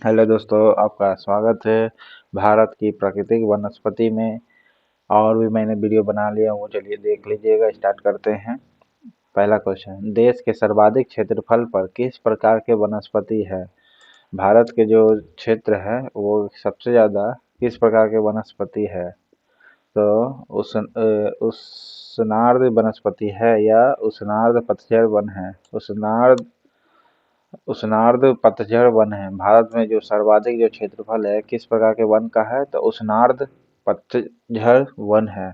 Hello दोस्तों, आपका स्वागत है भारत की प्राकृतिक वनस्पति में। और भी मैंने वीडियो बना लिया हूँ, चलिए देख लीजिएगा। स्टार्ट करते हैं। पहला क्वेश्चन, देश के सर्वाधिक क्षेत्रफल पर किस प्रकार के वनस्पति है? भारत के जो क्षेत्र है वो सबसे ज़्यादा किस प्रकार के वनस्पति है? तो उसनार्द वनस्पति है या उसनार्द पतझड़ वन है? उष्णार्ध पतझड़ वन है। भारत में जो सर्वाधिक जो क्षेत्रफल है किस प्रकार के वन का है? तो उष्णार्ध पतझड़ वन है।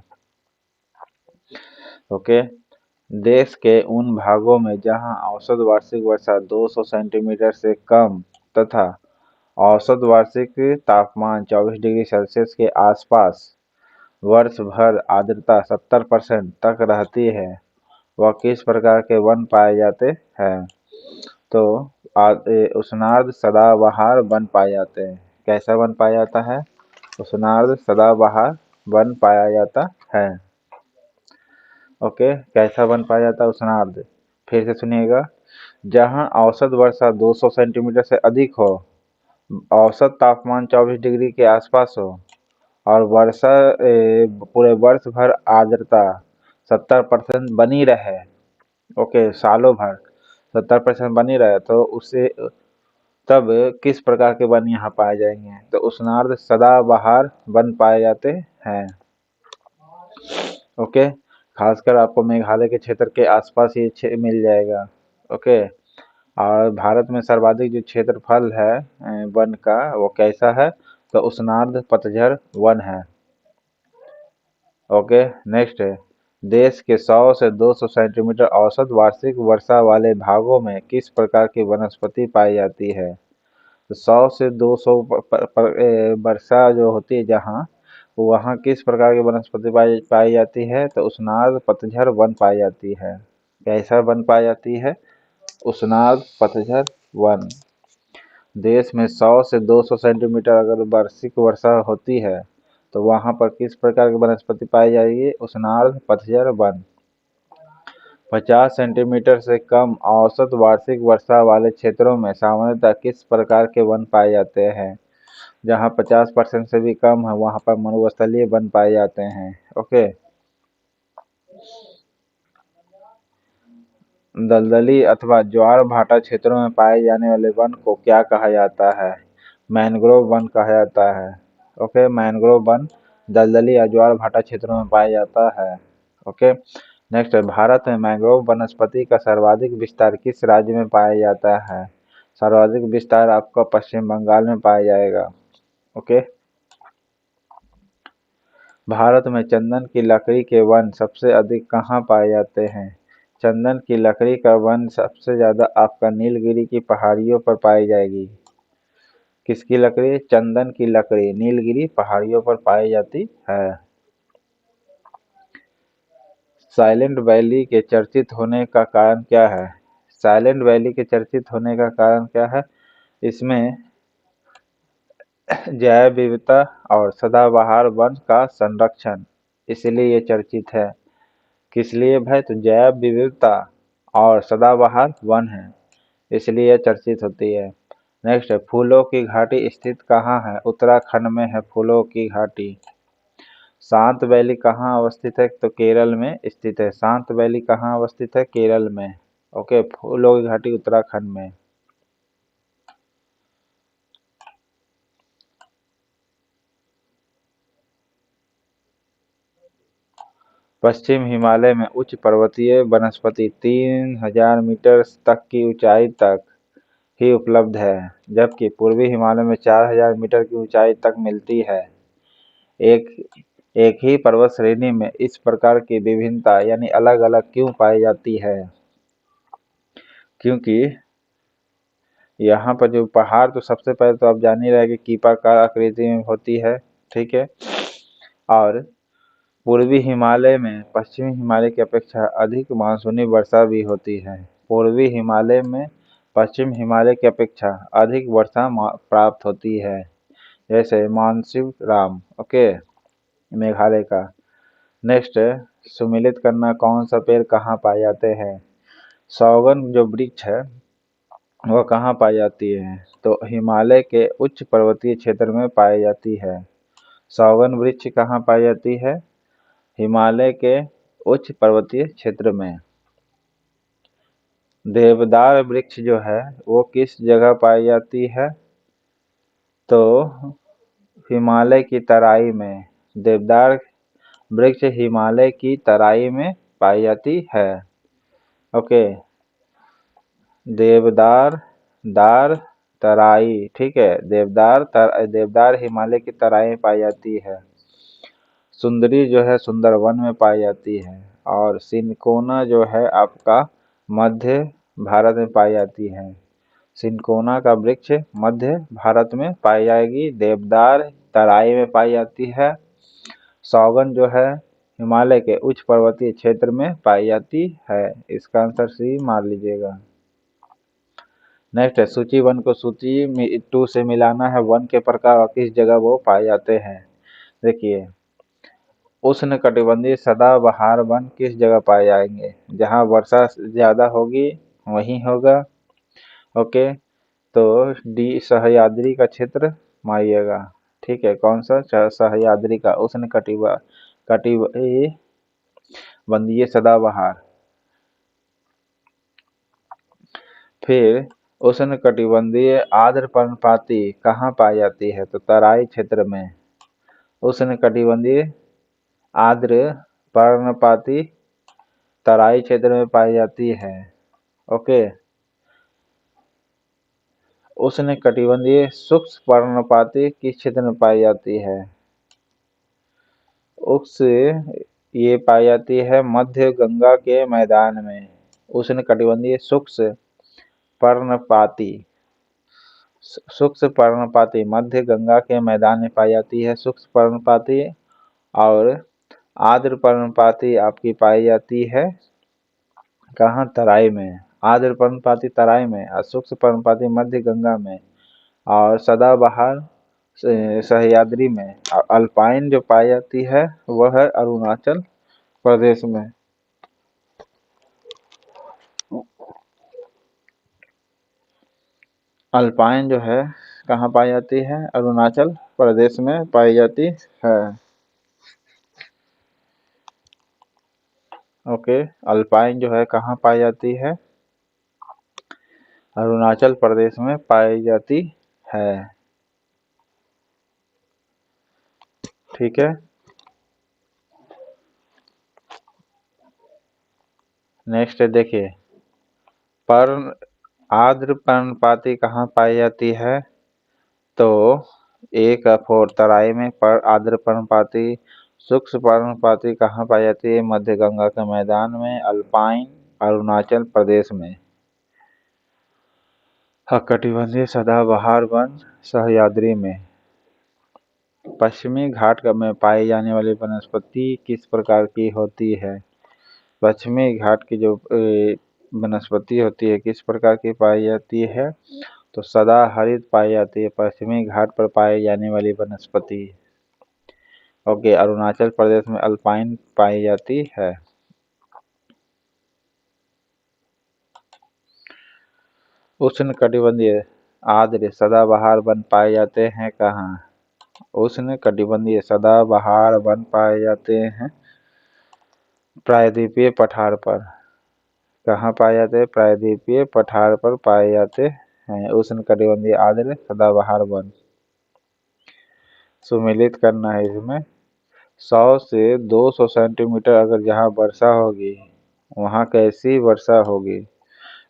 ओके। देश के उन भागों में जहां औसत वार्षिक वर्षा 200 सेंटीमीटर से कम तथा औसत वार्षिक तापमान 24 डिग्री सेल्सियस के आसपास वर्ष भर आर्द्रता 70% तक रहती है, वह किस प्रकार के वन पाए जाते हैं? तो उष्णार्ध सदाबहार वन पाए जाते हैं। कैसा वन पाया जाता है? उष्णार्ध सदाबहार वन पाया जाता है। ओके, कैसा वन पाया जाता है उष्णार्ध? फिर से सुनिएगा। जहां औसत वर्षा 200 सेंटीमीटर से अधिक हो, औसत तापमान 24 डिग्री के आसपास हो और वर्षा पूरे वर्ष भर आर्द्रता 70% बनी रहे। ओके, सालों भर 70% बनी रहे, तो उससे तब किस प्रकार के वन यहाँ पाए जाएंगे? तो उष्णार्ध सदाबहार वन पाए जाते हैं। ओके, खासकर आपको मेघालय के क्षेत्र के आसपास ये मिल जाएगा। ओके, और भारत में सर्वाधिक जो क्षेत्रफल है वन का वो कैसा है? तो उष्णार्ध पतझड़ वन है। ओके, नेक्स्ट है, देश के 100 से 200 सेंटीमीटर औसत वार्षिक वर्षा वाले भागों में किस प्रकार की वनस्पति पाई जाती है? तो 100 से 200 वर्षा जो होती है जहाँ, वहाँ किस प्रकार की वनस्पति पाई जाती है? तो उष्णार्ध पतझड़ वन पाई जाती है। कैसा वन पाई जाती है? उष्णार्ध पतझड़ वन। देश में 100 से 200 सेंटीमीटर अगर वार्षिक वर्षा होती है तो वहाँ पर किस प्रकार की वनस्पति पाई जाएगी? उष्णार्ध पतझड़ वन। 50 सेंटीमीटर से कम औसत वार्षिक वर्षा वाले क्षेत्रों में सामान्यतः किस प्रकार के वन पाए जाते हैं? जहाँ 50% से भी कम है वहाँ पर मरुस्थलीय वन पाए जाते हैं। ओके, दलदली अथवा ज्वार भाटा क्षेत्रों में पाए जाने वाले वन को क्या कहा जाता है? मैंग्रोव वन कहा जाता है। ओके, मैंग्रोव वन दलदली या ज्वार भाटा क्षेत्रों में पाया जाता है। ओके, नेक्स्ट है, भारत में मैंग्रोव वनस्पति का सर्वाधिक विस्तार किस राज्य में पाया जाता है? सर्वाधिक विस्तार आपका पश्चिम बंगाल में पाया जाएगा। ओके, भारत में चंदन की लकड़ी के वन सबसे अधिक कहाँ पाए जाते हैं? चंदन की लकड़ी का वन सबसे ज्यादा आपका नीलगिरी की पहाड़ियों पर पाई जाएगी। किसकी लकड़ी? चंदन की लकड़ी नीलगिरी पहाड़ियों पर पाई जाती है। साइलेंट वैली के चर्चित होने का कारण क्या है? साइलेंट वैली के चर्चित होने का कारण क्या है? इसमें जैव विविधता और सदाबहार वन का संरक्षण, इसलिए ये चर्चित है। किस लिए भाई? तो जैव विविधता और सदाबहार वन है, इसलिए यह चर्चित होती है। नेक्स्ट है, फूलों की घाटी स्थित कहाँ है? उत्तराखंड में है फूलों की घाटी। शांत वैली कहाँ अवस्थित है? तो केरल में स्थित है। शांत वैली कहाँ अवस्थित है? केरल में। ओके, फूलों की घाटी उत्तराखंड में। पश्चिम हिमालय में उच्च पर्वतीय वनस्पति 3000 मीटर तक की ऊंचाई तक ही उपलब्ध है, जबकि पूर्वी हिमालय में 4000 मीटर की ऊंचाई तक मिलती है। एक एक ही पर्वत श्रेणी में इस प्रकार की विभिन्नता यानी अलग अलग क्यों पाई जाती है? क्योंकि यहाँ पर जो पहाड़, तो सबसे पहले तो आप जान ही रहे कि कीपाकार आकृति में होती है। ठीक है, और पूर्वी हिमालय में पश्चिमी हिमालय की अपेक्षा अधिक मानसूनी वर्षा भी होती है। पूर्वी हिमालय में पश्चिम हिमालय की अपेक्षा अधिक वर्षा प्राप्त होती है, जैसे मानसिंहराम। ओके, मेघालय का। नेक्स्ट है, सुमिलित करना कौन सा पेड़ कहाँ पाए जाते हैं? सौगन जो वृक्ष है वह कहाँ पाई जाती है? तो हिमालय के उच्च पर्वतीय क्षेत्र में पाई जाती है। सागौन वृक्ष कहाँ पाई जाती है? हिमालय के उच्च पर्वतीय क्षेत्र में। देवदार वृक्ष जो है वो किस जगह पाई जाती है? तो हिमालय की तराई में। देवदार वृक्ष हिमालय की तराई में पाई जाती है। ओके, देवदार तराई, ठीक है। देवदार हिमालय की तराई में पाई जाती है। सुंदरी जो है सुंदरवन में पाई जाती है। और सिनकोना जो है आपका मध्य भारत में पाई जाती है। सिनकोना का वृक्ष मध्य भारत में पाई जाएगी। देवदार तराई में पाई जाती है। सागौन जो है हिमालय के उच्च पर्वतीय क्षेत्र में पाई जाती है। इसका आंसर सी मार लीजिएगा। नेक्स्ट है, सूची 1 को सूची 2 से मिलाना है। वन के प्रकार और किस जगह वो पाए जाते हैं। देखिए, उष्णकटिबंधीय सदाबहार वन किस जगह पाए जाएंगे? जहाँ वर्षा ज्यादा होगी वहीं होगा। ओके, तो डी सह्याद्री का क्षेत्र मानिएगा। ठीक है, कौन सा? सह्याद्री का उष्णकटिबंधीय सदाबहार। फिर उष्णकटिबंधीय आर्द्र पर्णपाती कहाँ पाई जाती है? तो तराई क्षेत्र में। उष्णकटिबंधीय आर्द्र पर्णपाती तराई क्षेत्र में पाई जाती है। ओके, उष्णकटिबंधीय शुष्क पर्णपाती किस क्षेत्र में पाई जाती है? ये पाई जाती है मध्य गंगा के मैदान में। उष्णकटिबंधीय शुष्क पर्णपाती मध्य गंगा के मैदान में पाई जाती है शुष्क पर्णपाती। और आर्द्र पर्णपाती आपकी पाई जाती है कहाँ? तराई में। आर्द्र पर्णपाती तराई में और शुष्क पर्णपाती मध्य गंगा में और सदाबहार सह्याद्री में। और अल्पाइन जो पाई जाती है वह है अरुणाचल प्रदेश में। अल्पाइन जो है कहाँ पाई जाती है? अरुणाचल प्रदेश में पाई जाती है। ओके, अल्पाइन जो है कहाँ पाई जाती है? अरुणाचल प्रदेश में पाई जाती है। ठीक है, नेक्स्ट देखिए, आर्द्र पर्णपाती कहाँ पाई जाती है? तो एक 4 तराई में। पर आर्द्र पर्णपाती शुष्क पर्णपाती कहाँ पाई जाती है? मध्य गंगा के मैदान में। अल्पाइन अरुणाचल प्रदेश में। कटिबंधीय सदाबहार वन सह्याद्री में। पश्चिमी घाट में पाई जाने वाली वनस्पति किस प्रकार की होती है? पश्चिमी घाट की जो वनस्पति होती है किस प्रकार की पाई जाती है? तो सदाहरित पाई जाती है पश्चिमी घाट पर पाई जाने वाली वनस्पति। ओके, अरुणाचल प्रदेश में अल्पाइन पाई जाती है। उष्णकटिबंधीय आर्द्र सदाबहार वन पाए जाते हैं कहाँ? उष्णकटिबंधीय सदाबहार वन पाए जाते हैं प्रायद्वीपीय पठार पर। कहाँ पाए जाते हैं? प्रायद्वीपीय पठार पर पाए जाते हैं उष्णकटिबंधीय आर्द्र सदाबहार वन। सुमेलित करना है इसमें। 100 से 200 सेंटीमीटर अगर जहाँ वर्षा होगी वहाँ कैसी वर्षा होगी?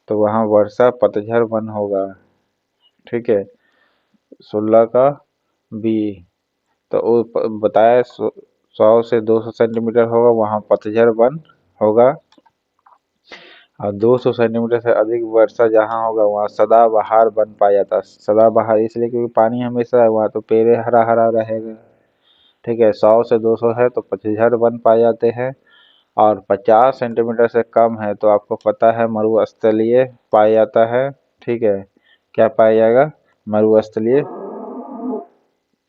तो वहाँ वर्षा पतझड़ वन होगा। ठीक है, 16 का बी। तो बताया 100 से 200 सेंटीमीटर होगा वहाँ पतझड़ वन होगा। और 200 सेंटीमीटर से अधिक वर्षा जहाँ होगा वहाँ सदाबहार वन पाया जाता है। सदाबहार इसलिए क्योंकि पानी हमेशा है वहाँ, तो पेड़ हरा हरा रहेगा। ठीक है, 100 से 200 है तो पतझड़ वन पाए जाते हैं। और 50 सेंटीमीटर से कम है तो आपको पता है मरुस्थलीय पाया जाता है। ठीक है, क्या पाया जाएगा? मरुस्थलीय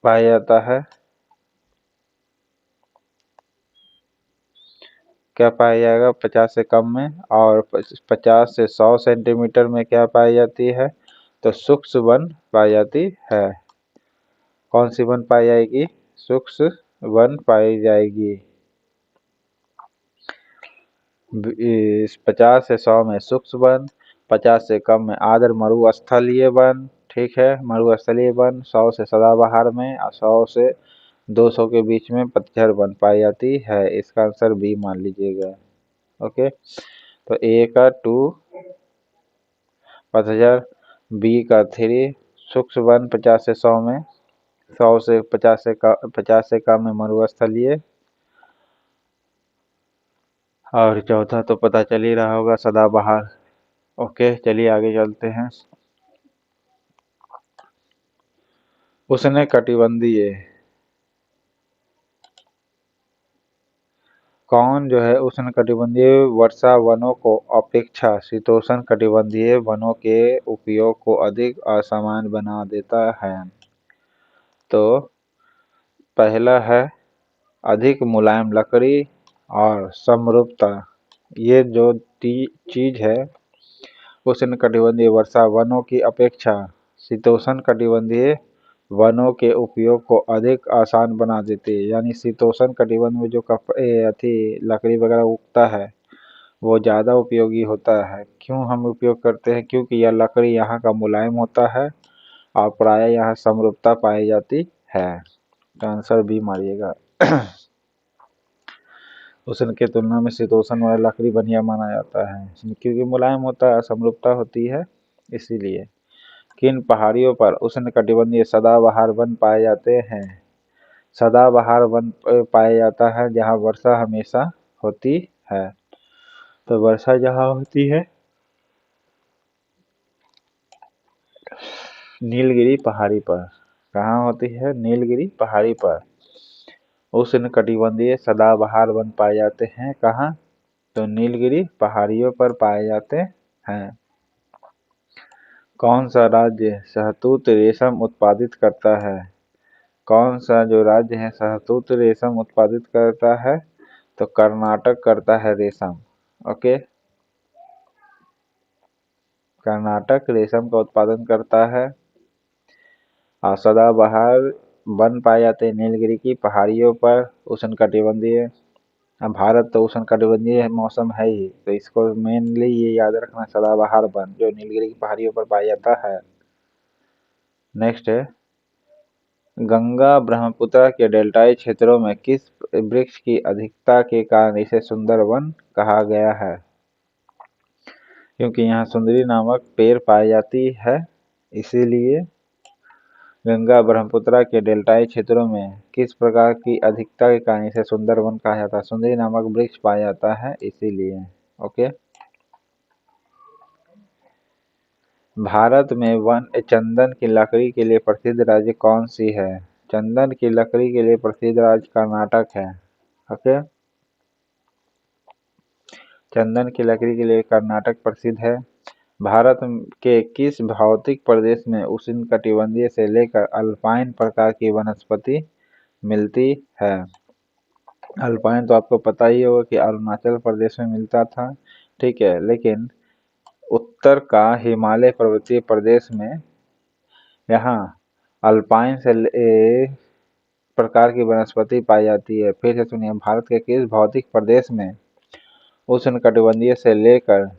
पाया जाता है। क्या पाया जाएगा? 50 से कम में। और 50 से 100 सेंटीमीटर में क्या पाई जाती है? तो शुष्क वन पाई जाती है। कौन सी वन पाई जाएगी? शुष्क वन पाई जाएगी। 50 से 100 में शुष्क वन, 50 से कम में आर्द्र मरुस्थलीय वन, ठीक है, मरुस्थलीय वन। 100 से सदाबहार में और 100 से 200 के बीच में पतझड़ वन पाई जाती है। इसका आंसर बी मान लीजिएगा। ओके, तो ए का 2 पतझड़, बी का 3 शुष्क वन 50 से 100 में, 100 से 50 से कम में मरुस्थलीय, और चौथा तो पता चल ही रहा होगा सदाबहार। ओके, चलिए आगे चलते हैं। उष्णकटिबंधीय कौन जो है उष्णकटिबंधीय वर्षा वनों को अपेक्षा शीतोष्णकटिबंधीय वनों के उपयोग को अधिक असामान्य बना देता है? तो पहला है अधिक मुलायम लकड़ी और समरूपता। ये जो चीज है उष्णकटिबंधीय वर्षा वनों की अपेक्षा शीतोष्णकटिबंधीय वनों के उपयोग को अधिक आसान बना देती है। यानी शीतोष्णकटिबंध में जो लकड़ी वगैरह उगता है वो ज़्यादा उपयोगी होता है। क्यों हम उपयोग करते हैं? क्योंकि यह लकड़ी यहाँ का मुलायम होता है और प्रायः यहाँ समरूपता पाई जाती है। तो आंसर बी मारिएगा। उष्ण के तुलना में शीतोष्ण वाला लकड़ी बढ़िया माना जाता है क्योंकि मुलायम होता है, समरूपता होती है, इसीलिए। किन पहाड़ियों पर उष्णकटिबंधीय सदाबहार वन पाए जाते हैं? सदाबहार वन पाया जाता है जहाँ वर्षा हमेशा होती है। तो वर्षा जहाँ होती है नीलगिरी पहाड़ी पर। कहाँ होती है? नीलगिरी पहाड़ी पर उष्णकटिबंधीय सदाबहार वन पाए जाते हैं। कहाँ? तो नीलगिरी पहाड़ियों पर पाए जाते हैं। कौन सा राज्य शहतूत रेशम उत्पादित करता है? कौन सा जो राज्य है शहतूत रेशम उत्पादित करता है? तो कर्नाटक करता है रेशम। ओके, कर्नाटक रेशम का उत्पादन करता है। और सदाबहार वन पाए जाते हैं नीलगिरी की पहाड़ियों पर उष्णकटिबंधीय। अब भारत तो उष्णकटिबंधीय मौसम है ही, तो इसको मेनली ये याद रखना, सदाबहार वन जो नीलगिरी की पहाड़ियों पर पाया जाता है। नेक्स्ट है गंगा ब्रह्मपुत्र के डेल्टाई क्षेत्रों में किस वृक्ष की अधिकता के कारण इसे सुंदर वन कहा गया है? क्योंकि यहाँ सुंदरी नामक पेड़ पाई जाती है, इसीलिए गंगा ब्रह्मपुत्र के डेल्टाई क्षेत्रों में किस प्रकार की अधिकता के कारण इसे सुंदर वन कहा जाता है? सुंदरी नामक वृक्ष पाया जाता है, इसीलिए। ओके, भारत में वन चंदन की लकड़ी के लिए प्रसिद्ध राज्य कौन सी है? चंदन की लकड़ी के लिए प्रसिद्ध राज्य कर्नाटक है। ओके, चंदन की लकड़ी के लिए कर्नाटक प्रसिद्ध है। भारत के किस भौतिक प्रदेश में उष्णकटिबंधीय से लेकर अल्पाइन प्रकार की वनस्पति मिलती है? अल्पाइन तो आपको पता ही होगा कि अरुणाचल प्रदेश में मिलता था, ठीक है, लेकिन उत्तर का हिमालय पर्वतीय प्रदेश में यहाँ अल्पाइन से प्रकार की वनस्पति पाई जाती है। फिर से सुनिए, भारत के किस भौतिक प्रदेश में उष्णकटिबंधीय से लेकर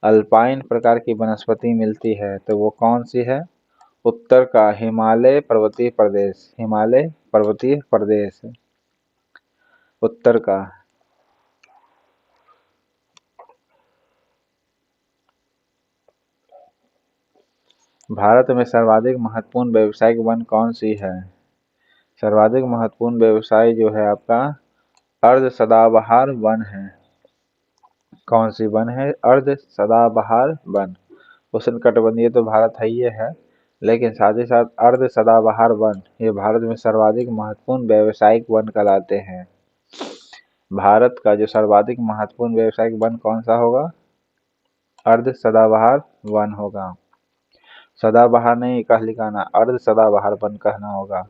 अल्पाइन प्रकार की वनस्पति मिलती है? तो वो कौन सी है? उत्तर का हिमालय पर्वतीय प्रदेश। हिमालय पर्वतीय प्रदेश उत्तर का। भारत में सर्वाधिक महत्वपूर्ण व्यावसायिक वन कौन सी है? सर्वाधिक महत्वपूर्ण व्यवसाय जो है आपका अर्ध सदाबहार वन है। कौन सी वन है? अर्ध सदाबहार वन। उष्णकटिबंधीय तो भारत है ही है, लेकिन साथ ही साथ अर्ध सदाबहार वन ये भारत में सर्वाधिक महत्वपूर्ण व्यावसायिक वन कहलाते हैं। भारत का जो सर्वाधिक महत्वपूर्ण व्यावसायिक वन कौन सा होगा? अर्ध सदाबहार वन होगा। सदाबहार नहीं कह लिखाना, अर्ध सदाबहार वन कहना होगा।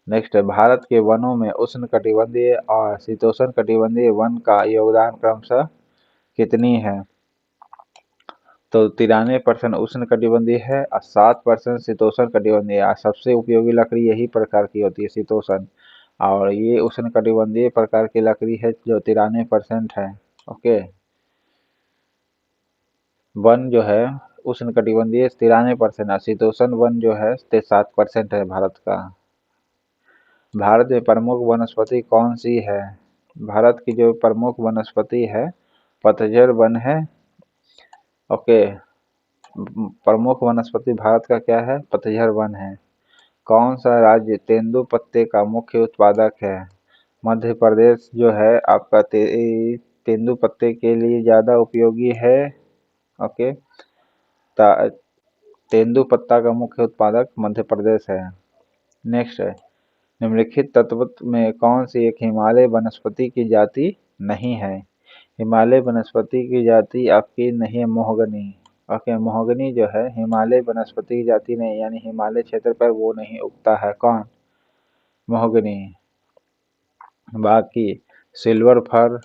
नेक्स्ट है भारत के वनों में उष्णकटिबंधीय और शीतोष्णकटिबंधीय वन का योगदान क्रमशः कितनी है? तो 93% उष्णकटिबंधीय है और 7% शीतोष्ण कटिबंधीय है। सबसे उपयोगी लकड़ी यही प्रकार की होती है, शीतोष्ण। और ये उष्णकटिबंधीय प्रकार की लकड़ी है जो 93% है। ओके, वन जो है उष्णकटिबंधीय 93% है, शीतोष्ण वन जो है 7% है भारत का। भारत में प्रमुख वनस्पति कौन सी है? भारत की जो प्रमुख वनस्पति है पतझड़ वन है। ओके, प्रमुख वनस्पति भारत का क्या है? पतझड़ वन है। कौन सा राज्य तेंदुपत्ते का मुख्य उत्पादक है? मध्य प्रदेश जो है आपका तेंदुपत्ते के लिए ज़्यादा उपयोगी है। ओके, तेंदुपत्ता का मुख्य उत्पादक मध्य प्रदेश है। नेक्स्ट है, निम्नलिखित तत्व में कौन सी एक हिमालय वनस्पति की जाति नहीं है? हिमालय वनस्पति की जाति आपकी नहीं है महोगनी। ओके, महोगनी जो है हिमालय वनस्पति की जाति नहीं, यानी हिमालय क्षेत्र पर वो नहीं उगता है। कौन? महोगनी। बाकी सिल्वर फर,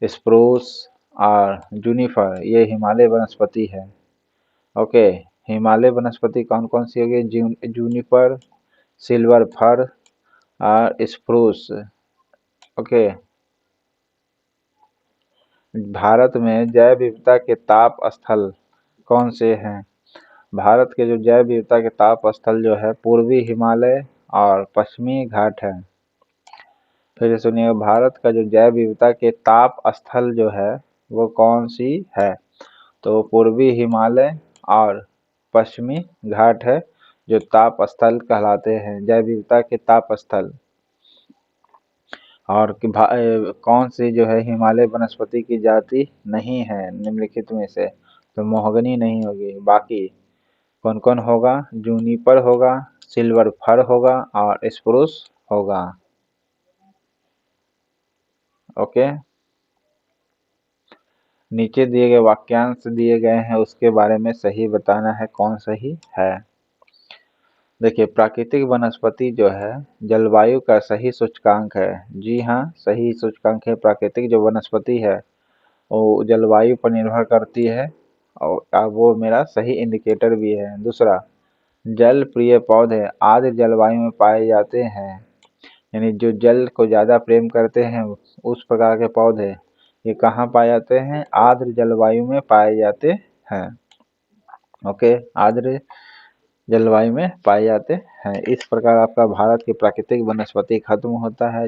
स्प्रूस और जूनिफर ये हिमालय वनस्पति है। ओके, हिमालय वनस्पति कौन कौन सी होगी? जूनिपर, सिल्वर फर और स्प्रूस। ओके, भारत में जैव विविधता के ताप स्थल कौन से हैं? भारत के जो जैव विविधता के ताप स्थल जो है पूर्वी हिमालय और पश्चिमी घाट है। फिर से सुनिए, भारत का जो जैव विविधता के ताप स्थल जो है वो कौन सी है? तो पूर्वी हिमालय और पश्चिमी घाट है जो ताप स्थल कहलाते हैं, जैव विविधता के ताप स्थल। और कौन सी जो है हिमालय वनस्पति की जाति नहीं है निम्नलिखित में से? तो महोगनी नहीं होगी। बाकी कौन कौन होगा? जूनिपर होगा, सिल्वर फर होगा और स्प्रूस होगा। ओके, नीचे दिए गए वाक्यांश दिए गए हैं, उसके बारे में सही बताना है कौन सही है। देखिए, प्राकृतिक वनस्पति जो है जलवायु का सही सूचकांक है। जी हाँ, सही सूचकांक है। प्राकृतिक जो वनस्पति है वो जलवायु पर निर्भर करती है और वो मेरा सही इंडिकेटर भी है। दूसरा, जल प्रिय पौधे आर्द्र जलवायु में पाए जाते हैं, यानी जो जल को ज़्यादा प्रेम करते हैं उस प्रकार के पौधे ये कहाँ पाए जाते हैं? आर्द्र जलवायु में पाए जाते हैं। ओके, आर्द्र जलवायु में पाए जाते हैं। इस प्रकार आपका भारत की प्राकृतिक वनस्पति खत्म होता है।